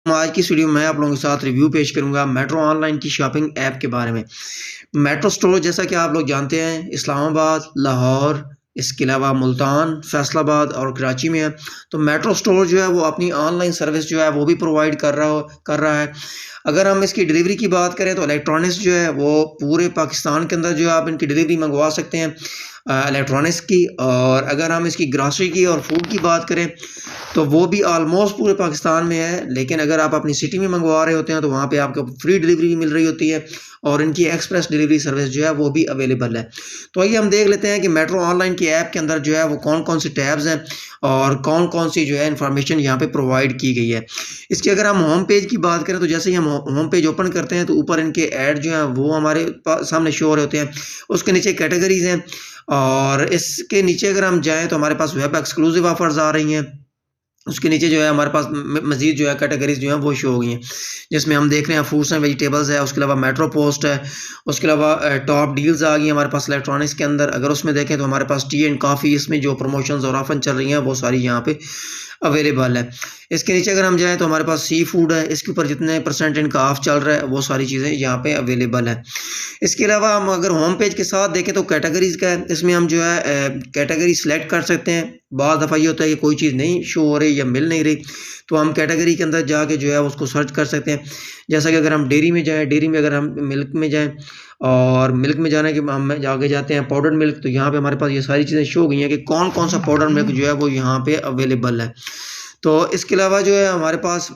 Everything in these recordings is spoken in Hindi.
आज की इस वीडियो में मैं आप लोगों के साथ रिव्यू पेश करूंगा मेट्रो ऑनलाइन की शॉपिंग ऐप के बारे में। मेट्रो स्टोर जैसा कि आप लोग जानते हैं इस्लामाबाद, लाहौर, इसके अलावा मुल्तान, फैसलाबाद और कराची में है। तो मेट्रो स्टोर जो है वो अपनी ऑनलाइन सर्विस जो है वो भी प्रोवाइड कर रहा है। अगर हम इसकी डिलीवरी की बात करें तो इलेक्ट्रॉनिक्स जो है वो पूरे पाकिस्तान के अंदर जो है आप इनकी डिलीवरी मंगवा सकते हैं इलेक्ट्रॉनिक्स की। और अगर हम इसकी ग्रॉसरी की और फूड की बात करें तो वो भी ऑलमोस्ट पूरे पाकिस्तान में है, लेकिन अगर आप अपनी सिटी में मंगवा रहे होते हैं तो वहाँ पे आपको फ्री डिलीवरी भी मिल रही होती है और इनकी एक्सप्रेस डिलीवरी सर्विस जो है वो भी अवेलेबल है। तो आइए हम देख लेते हैं कि मेट्रो ऑनलाइन की ऐप के अंदर जो है वो कौन कौन से टैब्स हैं और कौन कौन सी जो है इन्फॉर्मेशन यहाँ पे प्रोवाइड की गई है। इसकी अगर हम होम पेज की बात करें तो जैसे ही हम होम पेज ओपन करते हैं तो ऊपर इनके ऐड जो हैं वो हमारे सामने शो हो रहे होते हैं। उसके नीचे कैटेगरीज हैं और इसके नीचे अगर हम जाएँ तो हमारे पास वेब एक्सक्लूसिव ऑफर्स आ रही हैं। उसके नीचे जो है हमारे पास मज़ीद जो है कैटेगरीज़ जो हैं वो शो हो गई हैं, जिसमें हम देख रहे हैं फ्रूट्स एंड वेजिटेबल्स है, उसके अलावा मेट्रो पोस्ट है, उसके अलावा टॉप डील्स आ गई हैं हमारे पास इलेक्ट्रॉनिक्स के अंदर। अगर उसमें देखें तो हमारे पास टी एंड कॉफ़ी, इसमें जो प्रमोशंस और ऑफर चल रही हैं वो सारी यहाँ पे अवेलेबल है। इसके नीचे अगर हम जाएँ तो हमारे पास सी फूड है, इसके ऊपर जितने परसेंट इनका ऑफ चल रहा है वो सारी चीज़ें यहाँ पे अवेलेबल है। इसके अलावा हम अगर होम पेज के साथ देखें तो कैटेगरीज़ का है, इसमें हम जो है कैटेगरी सेलेक्ट कर सकते हैं। बाद दफ़ा ये होता है कि कोई चीज़ नहीं शो हो रही या मिल नहीं रही, तो हम कैटेगरी के अंदर जाके जो है उसको सर्च कर सकते हैं। जैसा कि अगर हम डेयरी में जाएँ, डेयरी में अगर हम मिल्क में जाएँ और मिल्क में जाने के हम आगे जाते हैं पाउडर मिल्क, तो यहाँ पे हमारे पास ये सारी चीज़ें शो हो गई हैं कि कौन-कौन सा पाउडर मिल्क जो है वो यहाँ पे अवेलेबल है। तो इसके अलावा जो है हमारे पास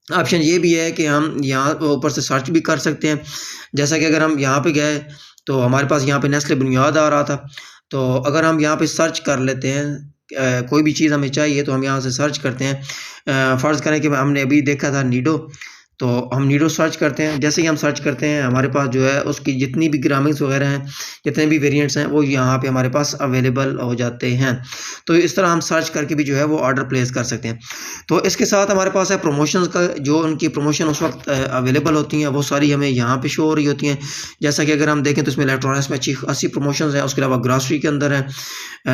ऑप्शन ये भी है कि हम यहाँ ऊपर से सर्च भी कर सकते हैं। जैसा कि अगर हम यहाँ पे गए तो हमारे पास यहाँ पे नेस्ले बुनियाद आ रहा था। तो अगर हम यहाँ पे सर्च कर लेते हैं कोई भी चीज़ हमें चाहिए तो हम यहाँ से सर्च करते हैं। फ़र्ज़ करें कि हमने अभी देखा था नीडो, तो हम नीडो सर्च करते हैं। जैसे ही हम सर्च करते हैं हमारे पास जो है उसकी जितनी भी ग्रामिंग्स वगैरह हैं, जितने भी वेरिएंट्स हैं वो यहाँ पे हमारे पास अवेलेबल हो जाते हैं। तो इस तरह हम सर्च करके भी जो है वो ऑर्डर प्लेस कर सकते हैं। तो इसके साथ हमारे पास है प्रमोशंस का, जो उनकी प्रमोशन उस वक्त अवेलेबल होती हैं वो सारी हमें यहाँ पे शो हो रही होती हैं। जैसा कि अगर हम देखें तो इसमें इलेक्ट्रॉनिक्स में अच्छी खासी प्रमोशंस हैं, उसके अलावा ग्रॉसरी के अंदर है,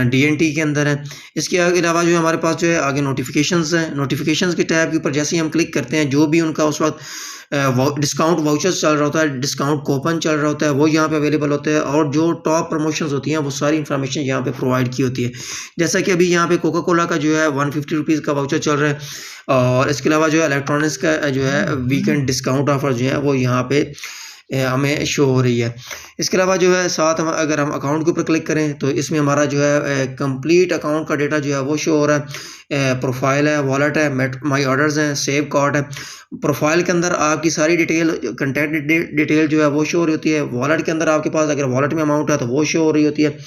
डीएनटी के अंदर है। इसके अलावा जो है हमारे पास जो है आगे नोटिफिकेशंस हैं। नोटिफिकेशंस के टैब के ऊपर जैसे ही हम क्लिक करते हैं जो भी उनका उस वक्त डिस्काउंट वाउचर्स चल रहा होता है, डिस्काउंट कूपन चल रहा होता है, वो यहाँ पे अवेलेबल होते हैं और जो टॉप प्रमोशंस होती हैं वो सारी इन्फॉर्मेशन यहाँ पे प्रोवाइड की होती है। जैसा कि अभी यहाँ पे कोका कोला का जो है 150 रुपीज़ का वाउचर चल रहा है और इसके अलावा जो है इलेक्ट्रॉनिक्स का जो है वीकेंड डिस्काउंट ऑफर जो है वो यहाँ पे हमें शो हो रही है। इसके अलावा जो है साथ हम अगर हम अकाउंट के ऊपर क्लिक करें तो इसमें हमारा जो है कंप्लीट अकाउंट का डेटा जो है वो शो हो रहा है। प्रोफाइल है, वॉलेट है, माई ऑर्डर्स हैं, सेव कार्ड है। प्रोफाइल के अंदर आपकी सारी डिटेल, कंटैक्ट डिटेल जो है वो शो हो रही होती है। वॉलेट के अंदर आपके पास अगर वॉलेट में अमाउंट है तो वो शो हो रही होती है।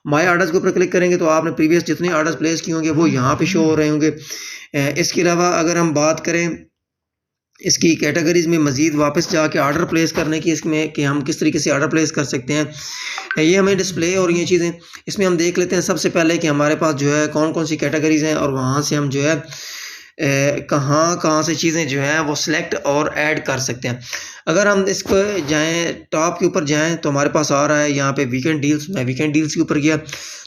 माई ऑर्डर्स के ऊपर क्लिक करेंगे तो आपने प्रीवियस जितने ऑर्डर्स प्लेस किए होंगे वो यहाँ पे शो हो रहे होंगे। इसके अलावा अगर हम बात करें इसकी कैटेगरीज़ में मज़ीद वापस जाके ऑर्डर प्लेस करने की, इसमें कि हम किस तरीके से ऑर्डर प्लेस कर सकते हैं, ये हमें डिस्प्ले हो रही हैं चीज़ें। इसमें हम देख लेते हैं सबसे पहले कि हमारे पास जो है कौन-कौन सी कैटेगरीज़ हैं और वहाँ से हम जो है कहाँ-कहाँ से चीज़ें जो हैं वो सिलेक्ट और ऐड कर सकते हैं। अगर हम इस पर जाएँ, टॉप के ऊपर जाएँ तो हमारे पास आ रहा है यहाँ पे वीकेंड डील्स। मैं वीकेंड डील्स के ऊपर गया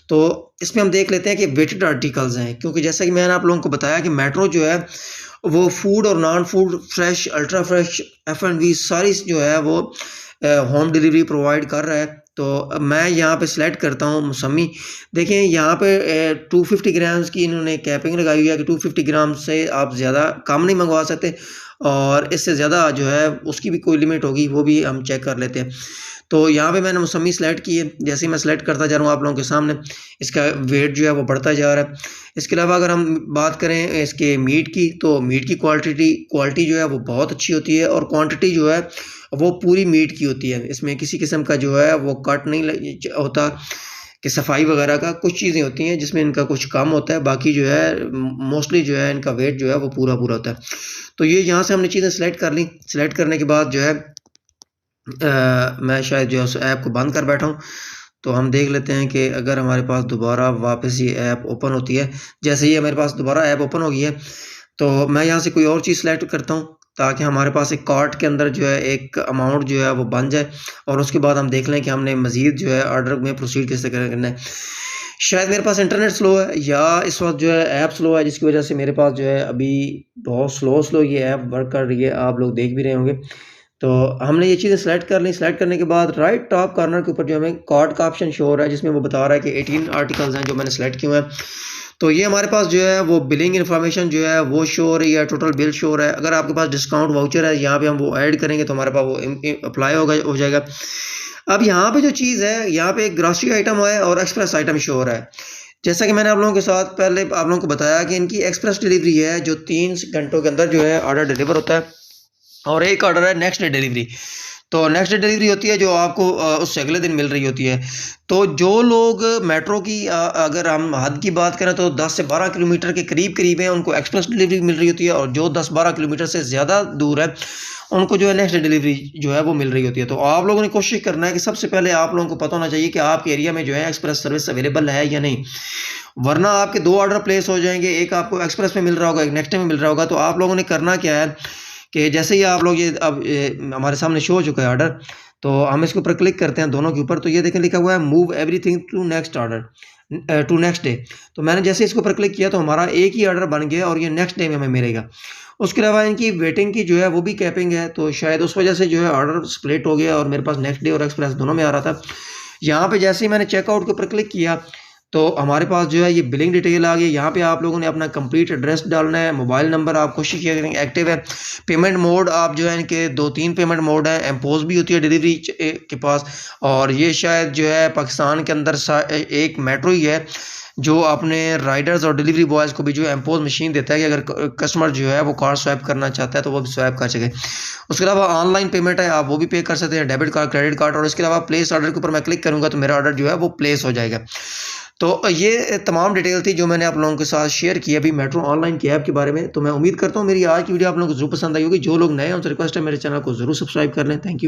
तो इसमें हम देख लेते हैं कि वेटेड आर्टिकल्स हैं, क्योंकि जैसा कि मैंने आप लोगों को बताया कि मेट्रो जो है वो फूड और non food, fresh, ultra fresh, F&B सारी जो है वो होम डिलीवरी प्रोवाइड कर रहा है। तो मैं यहाँ पे सिलेक्ट करता हूँ मौसमी। देखिए यहाँ पे 250 ग्राम्स की इन्होंने कैपिंग लगाई हुई है कि 250 ग्राम से आप ज़्यादा कम नहीं मंगवा सकते और इससे ज़्यादा जो है उसकी भी कोई लिमिट होगी, वो भी हम चेक कर लेते हैं। तो यहाँ पे मैंने मौसमी सेलेक्ट की है। जैसे ही मैं सेलेक्ट करता जा रहा हूँ आप लोगों के सामने इसका वेट जो है वो बढ़ता जा रहा है। इसके अलावा अगर हम बात करें इसके मीट की, तो मीट की क्वालिटी जो है वो बहुत अच्छी होती है और क्वांटिटी जो है वो पूरी मीट की होती है। इसमें किसी किस्म का जो है वो कट नहीं होता कि सफाई वगैरह का। कुछ चीज़ें होती हैं जिसमें इनका कुछ कम होता है, बाकी जो है मोस्टली जो है इनका वेट जो है वो पूरा होता है। तो ये यहाँ से हमने चीज़ें सेलेक्ट कर ली। सेलेक्ट करने के बाद जो है मैं शायद जो है उस ऐप को बंद कर बैठा हूँ। तो हम देख लेते हैं कि अगर हमारे पास दोबारा वापस ये ऐप ओपन होती है, जैसे ही मेरे पास दोबारा ऐप ओपन हो गई है तो मैं यहाँ से कोई और चीज़ सेलेक्ट करता हूँ ताकि हमारे पास एक कार्ट के अंदर जो है एक अमाउंट जो है वो बन जाए और उसके बाद हम देख लें कि हमने मज़ीद जो है ऑर्डर में प्रोसीड किस तरह करना है। शायद मेरे पास इंटरनेट स्लो है या इस वक़्त जो है ऐप स्लो है, जिसकी वज़ह से मेरे पास जो है अभी बहुत स्लो ये ऐप वर्क कर रही है, आप लोग देख भी रहे होंगे। तो हमने ये चीज़ें सेलेक्ट कर ली, सेलेक्ट करने के बाद राइट टॉप कॉर्नर के ऊपर जो हमें कार्ट का ऑप्शन शो हो रहा है, जिसमें वो बता रहा है कि 18 आर्टिकल्स हैं जो मैंने सेलेक्ट किए हुए हैं। तो ये हमारे पास जो है वो बिलिंग इन्फॉर्मेशन जो है वो शो हो रही है, टोटल बिल शो हो रहा है। अगर आपके पास डिस्काउंट वाउचर है, यहाँ पे हम वो ऐड करेंगे तो हमारे पास वो अप्लाई हो जाएगा। अब यहाँ पे जो चीज़ है, यहाँ पे एक ग्रॉसरी आइटम है और एक्सप्रेस आइटम शो हो रहा है। जैसा कि मैंने आप लोगों के साथ पहले आप लोगों को बताया कि इनकी एक्सप्रेस डिलीवरी है, जो 3 घंटों के अंदर जो है ऑर्डर डिलीवर होता है, और एक ऑर्डर है नेक्स्ट डे डिलीवरी। तो नेक्स्ट डे डिलीवरी होती है जो आपको उससे अगले दिन मिल रही होती है। तो जो लोग मेट्रो की अगर हम हद की बात करें तो 10 से 12 किलोमीटर के करीब हैं, उनको एक्सप्रेस डिलीवरी मिल रही होती है, और जो 10-12 किलोमीटर से ज़्यादा दूर है, उनको जो है नेक्स्ट डे डिलीवरी जो है वो मिल रही होती है। तो आप लोगों ने कोशिश करना है कि सबसे पहले आप लोगों को पता होना चाहिए कि आपके एरिया में जो है एक्सप्रेस सर्विस अवेलेबल है या नहीं, वरना आपके 2 ऑर्डर प्लेस हो जाएँगे, एक आपको एक्सप्रेस में मिल रहा होगा, एक नेक्स्ट डे में मिल रहा होगा। तो आप लोगों ने करना क्या है कि जैसे ही आप लोग ये अब हमारे सामने शो हो चुका है ऑर्डर, तो हम इसके ऊपर क्लिक करते हैं दोनों के ऊपर, तो ये देखें लिखा हुआ है move everything to next order to next day. तो मैंने जैसे इसके ऊपर क्लिक किया तो हमारा एक ही ऑर्डर बन गया और ये नेक्स्ट डे में हमें मिलेगा। उसके अलावा इनकी वेटिंग की जो है वो भी कैपिंग है, तो शायद उस वजह से जो है ऑर्डर स्प्लिट हो गया और मेरे पास नेक्स्ट डे और एक्सप्रेस दोनों में आ रहा था। यहाँ पे जैसे ही मैंने चेकआउट के ऊपर क्लिक किया तो हमारे पास जो है ये बिलिंग डिटेल आ गई। यहाँ पे आप लोगों ने अपना कंप्लीट एड्रेस डालना है, मोबाइल नंबर आप कोशिश किया करेंगे एक्टिव है। पेमेंट मोड आप जो है इनके 2-3 पेमेंट मोड है, एम्पोज भी होती है डिलीवरी के पास, और ये शायद जो है पाकिस्तान के अंदर एक मेट्रो ही है जो अपने राइडर्स और डिलीवरी बॉयज़ को भी जो है एम्पोज मशीन देता है कि अगर कस्टमर जो है वो कार्ड स्वैप करना चाहता है तो वो भी स्वैप कर सके। उसके अलावा ऑनलाइन पेमेंट है, आप वो भी पे कर सकते हैं, डेबिट कार्ड, क्रेडिट कार्ड। और इसके अलावा प्लेस ऑर्डर के ऊपर मैं क्लिक करूँगा तो मेरा ऑर्डर जो है वो प्लेस हो जाएगा। तो ये तमाम डिटेल थी जो मैंने आप लोगों के साथ शेयर की अभी मेट्रो ऑनलाइन की ऐप के बारे में। तो मैं उम्मीद करता हूँ मेरी आज की वीडियो आप लोगों को ज़रूर पसंद आई होगी। जो लोग नए हैं उनसे रिक्वेस्ट है मेरे चैनल को ज़रूर सब्सक्राइब कर लें। Thank you.